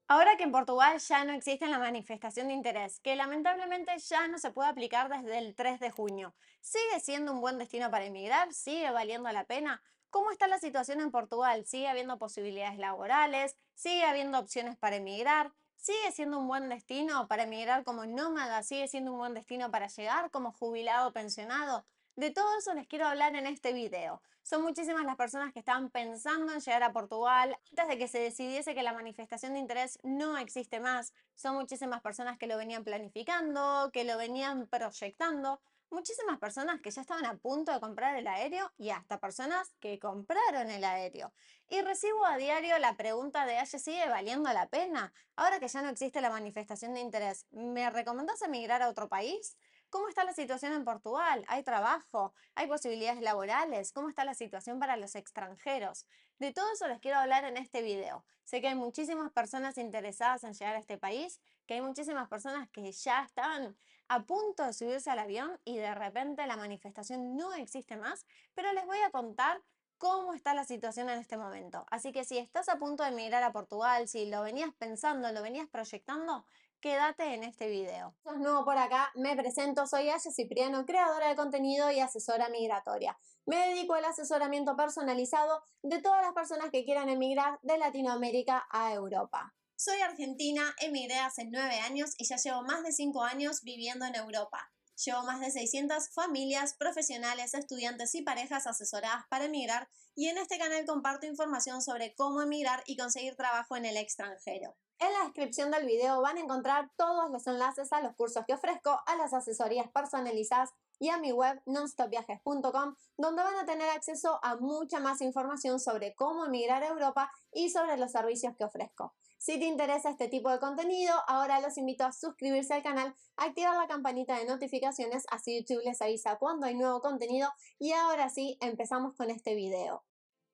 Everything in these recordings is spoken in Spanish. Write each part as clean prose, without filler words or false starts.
Ahora que en Portugal ya no existe la manifestación de interés, que lamentablemente ya no se puede aplicar desde el 3 de junio, ¿sigue siendo un buen destino para emigrar? ¿Sigue valiendo la pena? ¿Cómo está la situación en Portugal? ¿Sigue habiendo posibilidades laborales? ¿Sigue habiendo opciones para emigrar? ¿Sigue siendo un buen destino para emigrar como nómada? ¿Sigue siendo un buen destino para llegar como jubilado o pensionado? De todo eso les quiero hablar en este video. Son muchísimas las personas que estaban pensando en llegar a Portugal antes de que se decidiese que la manifestación de interés no existe más. Son muchísimas personas que lo venían planificando, que lo venían proyectando. Muchísimas personas que ya estaban a punto de comprar el aéreo y hasta personas que compraron el aéreo. Y recibo a diario la pregunta de, ¿Aye sigue valiendo la pena? Ahora que ya no existe la manifestación de interés, ¿me recomendás emigrar a otro país? ¿Cómo está la situación en Portugal? ¿Hay trabajo? ¿Hay posibilidades laborales? ¿Cómo está la situación para los extranjeros? De todo eso les quiero hablar en este video. Sé que hay muchísimas personas interesadas en llegar a este país, que hay muchísimas personas que ya estaban a punto de subirse al avión y de repente la manifestación no existe más, pero les voy a contar cómo está la situación en este momento. Así que si estás a punto de emigrar a Portugal, si lo venías pensando, lo venías proyectando, quédate en este video. Si sos nuevo por acá, me presento, soy Aye Cipriano, creadora de contenido y asesora migratoria. Me dedico al asesoramiento personalizado de todas las personas que quieran emigrar de Latinoamérica a Europa. Soy argentina, emigré hace 9 años y ya llevo más de 5 años viviendo en Europa. Llevo más de 600 familias, profesionales, estudiantes y parejas asesoradas para emigrar y en este canal comparto información sobre cómo emigrar y conseguir trabajo en el extranjero. En la descripción del video van a encontrar todos los enlaces a los cursos que ofrezco, a las asesorías personalizadas y a mi web nonstopviajes.com, donde van a tener acceso a mucha más información sobre cómo emigrar a Europa y sobre los servicios que ofrezco. Si te interesa este tipo de contenido, ahora los invito a suscribirse al canal, activar la campanita de notificaciones, así YouTube les avisa cuando hay nuevo contenido. Y ahora sí, empezamos con este video.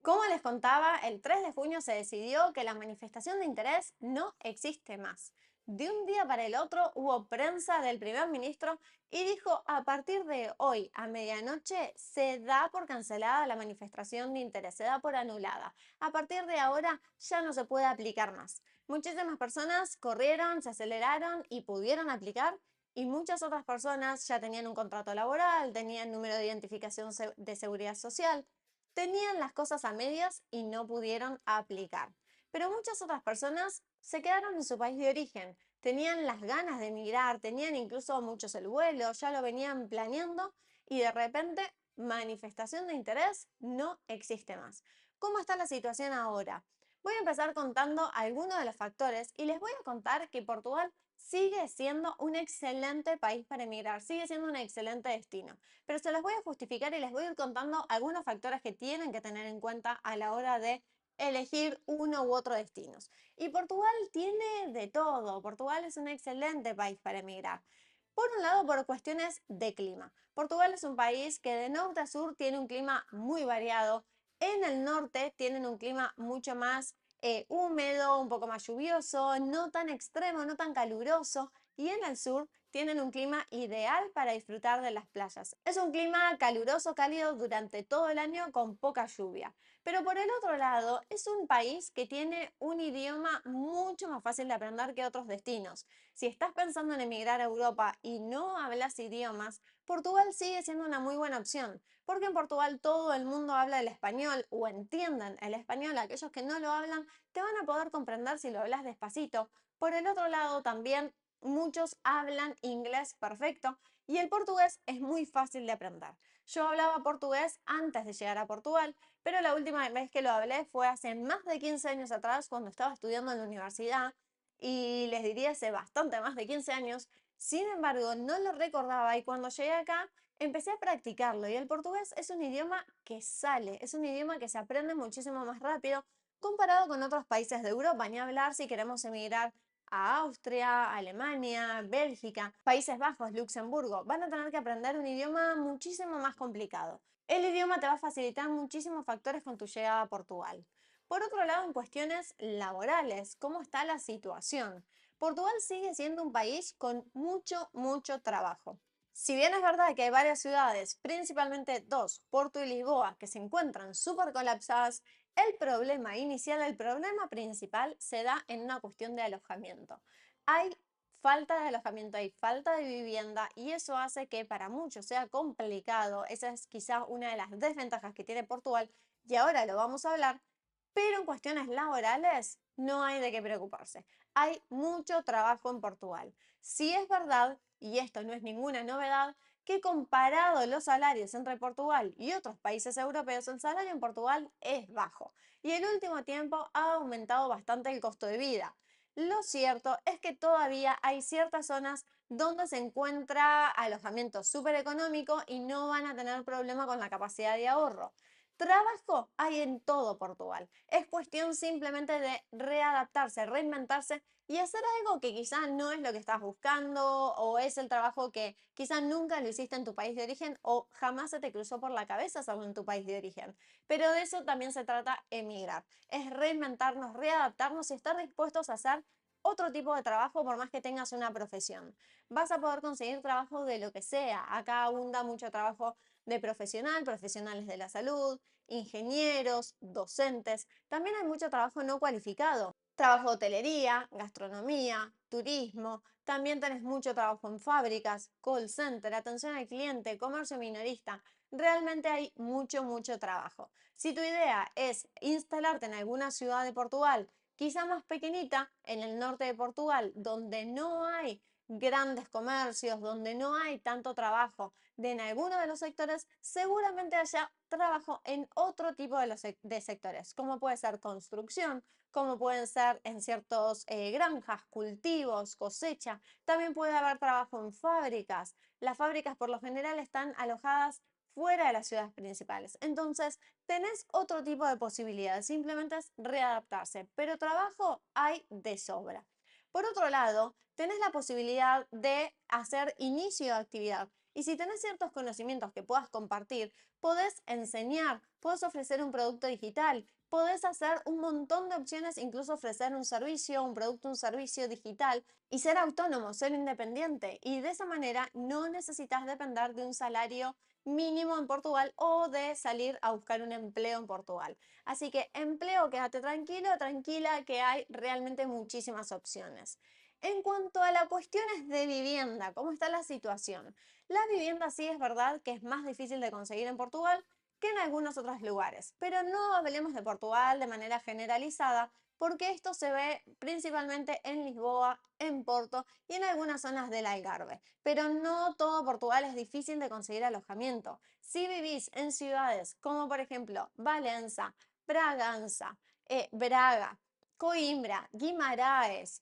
Como les contaba, el 3 de junio se decidió que la manifestación de interés no existe más. De un día para el otro hubo prensa del primer ministro y dijo, a partir de hoy a medianoche se da por cancelada la manifestación de interés, se da por anulada. A partir de ahora ya no se puede aplicar más. Muchísimas personas corrieron, se aceleraron y pudieron aplicar, y muchas otras personas ya tenían un contrato laboral, tenían número de identificación de seguridad social, tenían las cosas a medias y no pudieron aplicar. Pero muchas otras personas se quedaron en su país de origen, tenían las ganas de emigrar, tenían incluso muchos el vuelo, ya lo venían planeando y de repente manifestación de interés no existe más. ¿Cómo está la situación ahora? Voy a empezar contando algunos de los factores y les voy a contar que Portugal sigue siendo un excelente país para emigrar, sigue siendo un excelente destino. Pero se los voy a justificar y les voy a ir contando algunos factores que tienen que tener en cuenta a la hora de elegir uno u otro destino. Y Portugal tiene de todo. Portugal es un excelente país para emigrar. Por un lado, por cuestiones de clima. Portugal es un país que de norte a sur tiene un clima muy variado. En el norte tienen un clima mucho más húmedo, un poco más lluvioso, no tan extremo, no tan caluroso. Y en el sur tienen un clima ideal para disfrutar de las playas. Es un clima caluroso, cálido durante todo el año con poca lluvia. Pero por el otro lado, es un país que tiene un idioma mucho más fácil de aprender que otros destinos. Si estás pensando en emigrar a Europa y no hablas idiomas, Portugal sigue siendo una muy buena opción, porque en Portugal todo el mundo habla el español o entienden el español. Aquellos que no lo hablan te van a poder comprender si lo hablas despacito. Por el otro lado, también muchos hablan inglés perfecto y el portugués es muy fácil de aprender. Yo hablaba portugués antes de llegar a Portugal, pero la última vez que lo hablé fue hace más de 15 años atrás, cuando estaba estudiando en la universidad, y les diría hace bastante más de 15 años. Sin embargo, no lo recordaba y cuando llegué acá empecé a practicarlo, y el portugués es un idioma que sale, es un idioma que se aprende muchísimo más rápido comparado con otros países de Europa, ni hablar si queremos emigrar a Austria, Alemania, Bélgica, Países Bajos, Luxemburgo. Van a tener que aprender un idioma muchísimo más complicado. El idioma te va a facilitar muchísimos factores con tu llegada a Portugal. Por otro lado, en cuestiones laborales, ¿cómo está la situación? Portugal sigue siendo un país con mucho trabajo. Si bien es verdad que hay varias ciudades, principalmente dos, Porto y Lisboa, que se encuentran súper colapsadas, El problema inicial, el problema principal se da en una cuestión de alojamiento. Hay falta de alojamiento, hay falta de vivienda y eso hace que para muchos sea complicado. Esa es quizá una de las desventajas que tiene Portugal y ahora lo vamos a hablar, pero en cuestiones laborales no hay de qué preocuparse. Hay mucho trabajo en Portugal. Sí es verdad, y esto no es ninguna novedad, que comparado los salarios entre Portugal y otros países europeos, el salario en Portugal es bajo y en el último tiempo ha aumentado bastante el costo de vida. Lo cierto es que todavía hay ciertas zonas donde se encuentra alojamiento súper económico y no van a tener problema con la capacidad de ahorro. Trabajo hay en todo Portugal. Es cuestión simplemente de readaptarse, reinventarse y hacer algo que quizá no es lo que estás buscando o es el trabajo que quizá nunca lo hiciste en tu país de origen o jamás se te cruzó por la cabeza hacerlo en tu país de origen. Pero de eso también se trata emigrar. Es reinventarnos, readaptarnos y estar dispuestos a hacer otro tipo de trabajo por más que tengas una profesión. Vas a poder conseguir trabajo de lo que sea. Acá abunda mucho trabajo de profesional, profesionales de la salud, ingenieros, docentes. También hay mucho trabajo no cualificado. Trabajo de hotelería, gastronomía, turismo. También tenés mucho trabajo en fábricas, call center, atención al cliente, comercio minorista. Realmente hay mucho trabajo. Si tu idea es instalarte en alguna ciudad de Portugal, quizá más pequeñita, en el norte de Portugal, donde no hay grandes comercios, donde no hay tanto trabajo en alguno de los sectores, seguramente haya trabajo en otro tipo de sectores, como puede ser construcción, como pueden ser en ciertos granjas, cultivos, cosecha. También puede haber trabajo en fábricas. Las fábricas por lo general están alojadas fuera de las ciudades principales. Entonces, tenés otro tipo de posibilidades, simplemente es readaptarse, pero trabajo hay de sobra. Por otro lado, tenés la posibilidad de hacer inicio de actividad. Y si tenés ciertos conocimientos que puedas compartir, podés enseñar, podés ofrecer un producto digital, podés hacer un montón de opciones, incluso ofrecer un servicio, un producto, un servicio digital y ser autónomo, ser independiente. Y de esa manera no necesitas depender de un salario mínimo en Portugal o de salir a buscar un empleo en Portugal. Así que empleo, quédate tranquilo, tranquila, que hay realmente muchísimas opciones. En cuanto a las cuestiones de vivienda, ¿cómo está la situación? La vivienda sí es verdad que es más difícil de conseguir en Portugal que en algunos otros lugares, pero no hablemos de Portugal de manera generalizada, porque esto se ve principalmente en Lisboa, en Porto y en algunas zonas del Algarve. Pero no todo Portugal es difícil de conseguir alojamiento. Si vivís en ciudades como por ejemplo Valença, Bragança, Braga, Coimbra, Guimarães,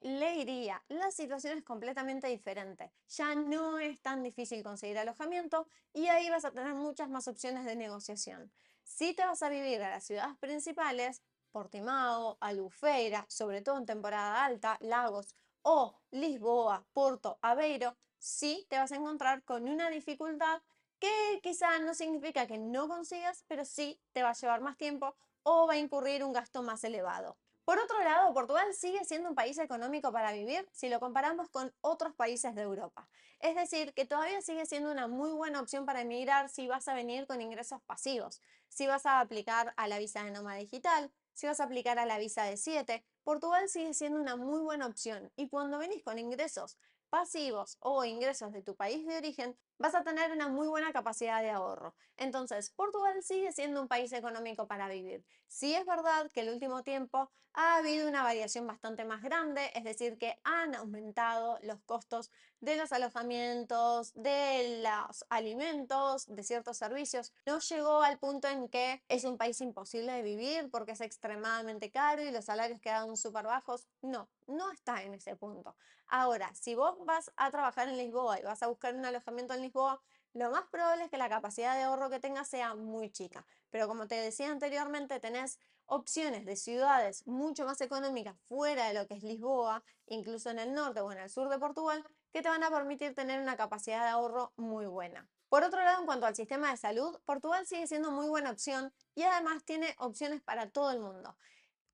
Leiria, la situación es completamente diferente. Ya no es tan difícil conseguir alojamiento y ahí vas a tener muchas más opciones de negociación. Si te vas a vivir a las ciudades principales, Portimao, Albufeira, sobre todo en temporada alta, Lagos o Lisboa, Porto, Aveiro, sí te vas a encontrar con una dificultad que quizá no significa que no consigas, pero sí te va a llevar más tiempo o va a incurrir un gasto más elevado. Por otro lado, Portugal sigue siendo un país económico para vivir si lo comparamos con otros países de Europa. Es decir, que todavía sigue siendo una muy buena opción para emigrar si vas a venir con ingresos pasivos, si vas a aplicar a la visa de nómada digital, si vas a aplicar a la visa de 7. Portugal sigue siendo una muy buena opción y cuando venís con ingresos pasivos o ingresos de tu país de origen, vas a tener una muy buena capacidad de ahorro. Entonces, Portugal sigue siendo un país económico para vivir. Sí es verdad que el último tiempo ha habido una variación bastante más grande, es decir, que han aumentado los costos de los alojamientos, de los alimentos, de ciertos servicios. No llegó al punto en que es un país imposible de vivir porque es extremadamente caro y los salarios quedan súper bajos. No, no está en ese punto. Ahora, si vos vas a trabajar en Lisboa y vas a buscar un alojamiento en Lisboa, lo más probable es que la capacidad de ahorro que tengas sea muy chica. Pero como te decía anteriormente, tenés opciones de ciudades mucho más económicas fuera de lo que es Lisboa, incluso en el norte o en el sur de Portugal, que te van a permitir tener una capacidad de ahorro muy buena. Por otro lado, en cuanto al sistema de salud, Portugal sigue siendo muy buena opción y además tiene opciones para todo el mundo.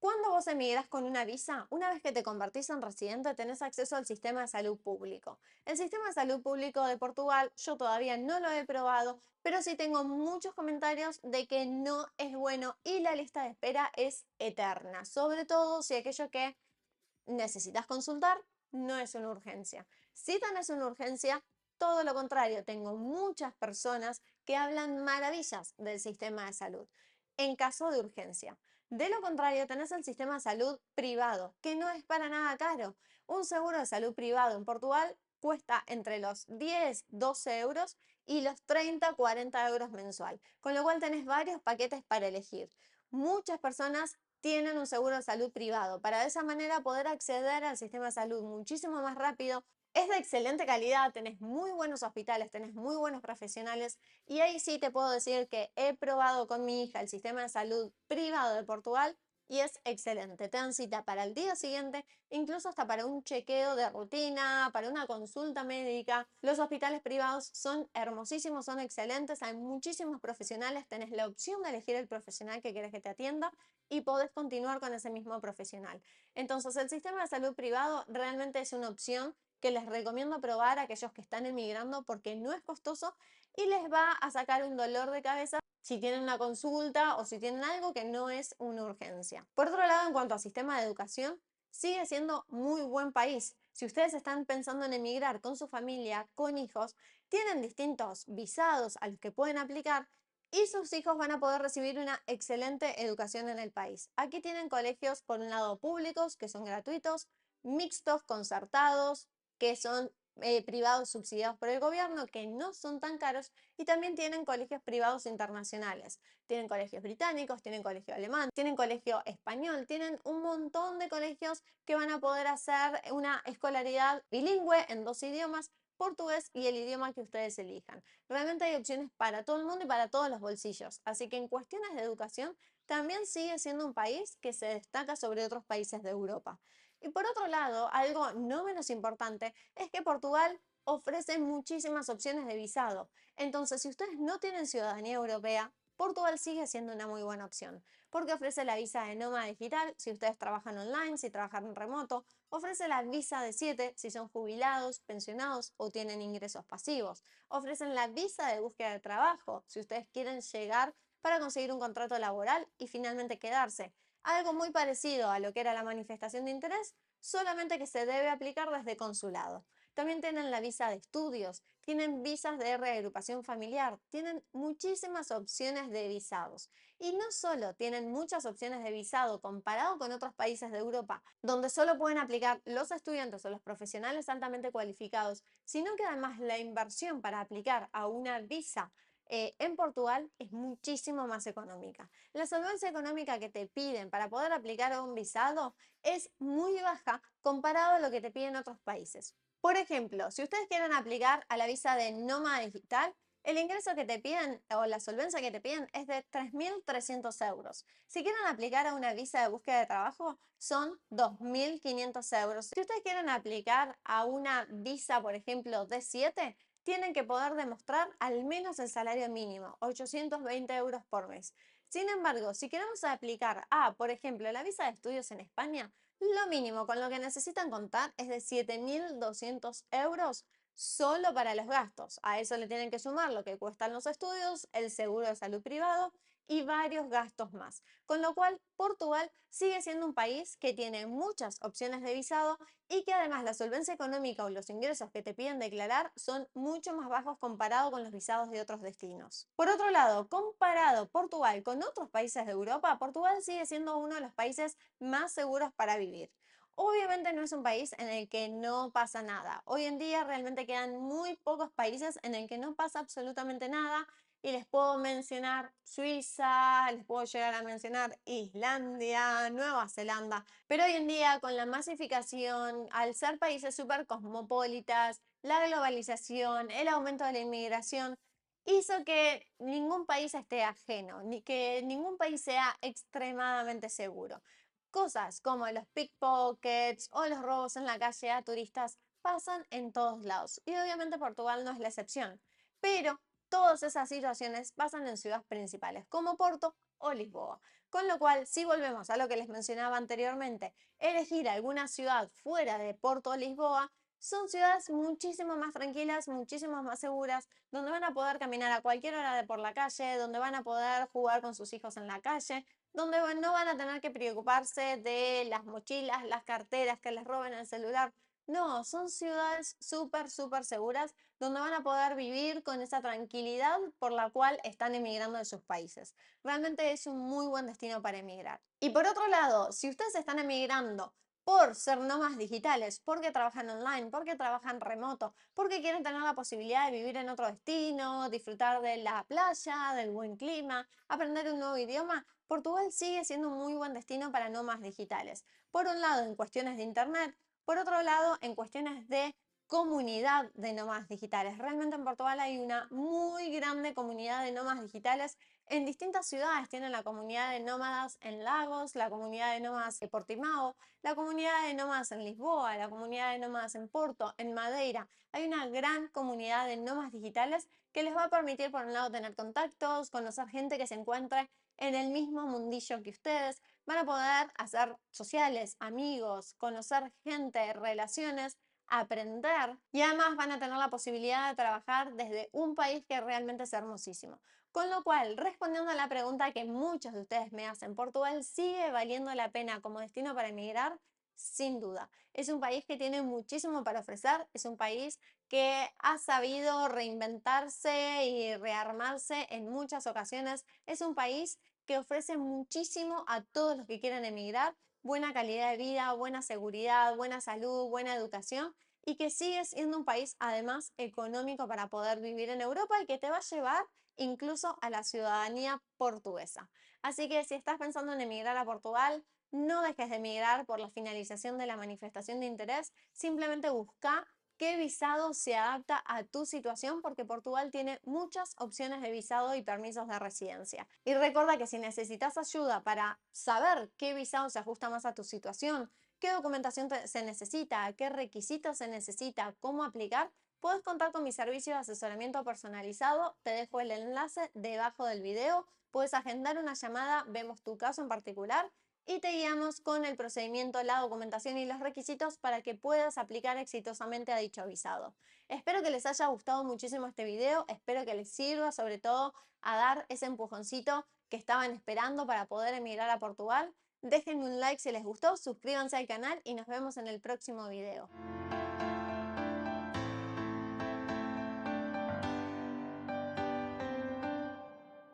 Cuando vos emigras con una visa, una vez que te convertís en residente, tenés acceso al sistema de salud público. El sistema de salud público de Portugal, yo todavía no lo he probado, pero sí tengo muchos comentarios de que no es bueno y la lista de espera es eterna, sobre todo si aquello que necesitas consultar no es una urgencia. Si tenés una urgencia, todo lo contrario, tengo muchas personas que hablan maravillas del sistema de salud en caso de urgencia. De lo contrario, tenés el sistema de salud privado, que no es para nada caro. Un seguro de salud privado en Portugal cuesta entre los 10, 12 euros y los 30, 40 euros mensual, con lo cual tenés varios paquetes para elegir. Muchas personas tienen un seguro de salud privado para de esa manera poder acceder al sistema de salud muchísimo más rápido. Es de excelente calidad, tenés muy buenos hospitales, tenés muy buenos profesionales y ahí sí te puedo decir que he probado con mi hija el sistema de salud privado de Portugal y es excelente. Te dan cita para el día siguiente, incluso hasta para un chequeo de rutina, para una consulta médica. Los hospitales privados son hermosísimos, son excelentes, hay muchísimos profesionales, tenés la opción de elegir el profesional que quieres que te atienda y podés continuar con ese mismo profesional. Entonces, el sistema de salud privado realmente es una opción que les recomiendo probar a aquellos que están emigrando porque no es costoso y les va a sacar un dolor de cabeza si tienen una consulta o si tienen algo que no es una urgencia. Por otro lado, en cuanto al sistema de educación, sigue siendo muy buen país. Si ustedes están pensando en emigrar con su familia, con hijos, tienen distintos visados a los que pueden aplicar y sus hijos van a poder recibir una excelente educación en el país. Aquí tienen colegios, por un lado, públicos, que son gratuitos, mixtos, concertados, que son privados subsidiados por el gobierno, que no son tan caros, y también tienen colegios privados internacionales. Tienen colegios británicos, tienen colegio alemán, tienen colegio español, tienen un montón de colegios que van a poder hacer una escolaridad bilingüe en dos idiomas, portugués y el idioma que ustedes elijan. Realmente hay opciones para todo el mundo y para todos los bolsillos. Así que en cuestiones de educación también sigue siendo un país que se destaca sobre otros países de Europa. Y por otro lado, algo no menos importante es que Portugal ofrece muchísimas opciones de visado. Entonces, si ustedes no tienen ciudadanía europea, Portugal sigue siendo una muy buena opción, porque ofrece la visa de nómada digital si ustedes trabajan online, si trabajan en remoto, ofrece la visa de 7 si son jubilados, pensionados o tienen ingresos pasivos, ofrecen la visa de búsqueda de trabajo si ustedes quieren llegar para conseguir un contrato laboral y finalmente quedarse. Algo muy parecido a lo que era la manifestación de interés, solamente que se debe aplicar desde consulado. También tienen la visa de estudios, tienen visas de reagrupación familiar, tienen muchísimas opciones de visados. Y no solo tienen muchas opciones de visado comparado con otros países de Europa, donde solo pueden aplicar los estudiantes o los profesionales altamente cualificados, sino que además la inversión para aplicar a una visa en Portugal es muchísimo más económica. La solvencia económica que te piden para poder aplicar a un visado es muy baja comparado a lo que te piden otros países. Por ejemplo, si ustedes quieren aplicar a la visa de nómada digital, el ingreso que te piden o la solvencia que te piden es de 3.300 euros. Si quieren aplicar a una visa de búsqueda de trabajo, son 2.500 euros. Si ustedes quieren aplicar a una visa, por ejemplo, D7, tienen que poder demostrar al menos el salario mínimo, 820 euros por mes. Sin embargo, si queremos aplicar a, por ejemplo, la visa de estudios en España, lo mínimo con lo que necesitan contar es de 7.200 euros solo para los gastos. A eso le tienen que sumar lo que cuestan los estudios, el seguro de salud privado y varios gastos más. Con lo cual, Portugal sigue siendo un país que tiene muchas opciones de visado y que además la solvencia económica o los ingresos que te piden declarar son mucho más bajos comparado con los visados de otros destinos. Por otro lado, comparado Portugal con otros países de Europa, Portugal sigue siendo uno de los países más seguros para vivir. Obviamente no es un país en el que no pasa nada. Hoy en día realmente quedan muy pocos países en el que no pasa absolutamente nada y les puedo mencionar Suiza, les puedo llegar a mencionar Islandia, Nueva Zelanda, pero hoy en día con la masificación, al ser países súper cosmopolitas, la globalización, el aumento de la inmigración, hizo que ningún país esté ajeno, ni que ningún país sea extremadamente seguro. Cosas como los pickpockets o los robos en la calle a turistas pasan en todos lados y obviamente Portugal no es la excepción, pero todas esas situaciones pasan en ciudades principales como Porto o Lisboa. Con lo cual, si volvemos a lo que les mencionaba anteriormente, elegir alguna ciudad fuera de Porto o Lisboa, son ciudades muchísimo más tranquilas, muchísimo más seguras, donde van a poder caminar a cualquier hora de por la calle, donde van a poder jugar con sus hijos en la calle, donde no van a tener que preocuparse de las mochilas, las carteras, que les roben el celular. No, son ciudades súper, súper seguras donde van a poder vivir con esa tranquilidad por la cual están emigrando de sus países. Realmente es un muy buen destino para emigrar. Y por otro lado, si ustedes están emigrando por ser nómadas digitales, porque trabajan online, porque trabajan remoto, porque quieren tener la posibilidad de vivir en otro destino, disfrutar de la playa, del buen clima, aprender un nuevo idioma, Portugal sigue siendo un muy buen destino para nómadas digitales. Por un lado, en cuestiones de internet, por otro lado, en cuestiones de comunidad de nómadas digitales. Realmente en Portugal hay una muy grande comunidad de nómadas digitales. En distintas ciudades tienen la comunidad de nómadas en Lagos, la comunidad de nómadas en Portimao, la comunidad de nómadas en Lisboa, la comunidad de nómadas en Porto, en Madeira. Hay una gran comunidad de nómadas digitales que les va a permitir, por un lado, tener contactos, conocer gente que se encuentre en el mismo mundillo que ustedes. Van a poder hacer sociales, amigos, conocer gente, relaciones, aprender y además van a tener la posibilidad de trabajar desde un país que realmente es hermosísimo. Con lo cual, respondiendo a la pregunta que muchos de ustedes me hacen, ¿Portugal sigue valiendo la pena como destino para emigrar? Sin duda. Es un país que tiene muchísimo para ofrecer, es un país que ha sabido reinventarse y rearmarse en muchas ocasiones, es un país que ofrece muchísimo a todos los que quieren emigrar, buena calidad de vida, buena seguridad, buena salud, buena educación y que sigue siendo un país además económico para poder vivir en Europa y que te va a llevar incluso a la ciudadanía portuguesa. Así que si estás pensando en emigrar a Portugal, no dejes de emigrar por la finalización de la manifestación de interés, simplemente busca qué visado se adapta a tu situación porque Portugal tiene muchas opciones de visado y permisos de residencia. Y recuerda que si necesitas ayuda para saber qué visado se ajusta más a tu situación, qué documentación se necesita, qué requisitos se necesita, cómo aplicar, puedes contar con mi servicio de asesoramiento personalizado. Te dejo el enlace debajo del video. Puedes agendar una llamada, vemos tu caso en particular y te guiamos con el procedimiento, la documentación y los requisitos para que puedas aplicar exitosamente a dicho visado. Espero que les haya gustado muchísimo este video, espero que les sirva sobre todo a dar ese empujoncito que estaban esperando para poder emigrar a Portugal. Déjenme un like si les gustó, suscríbanse al canal y nos vemos en el próximo video.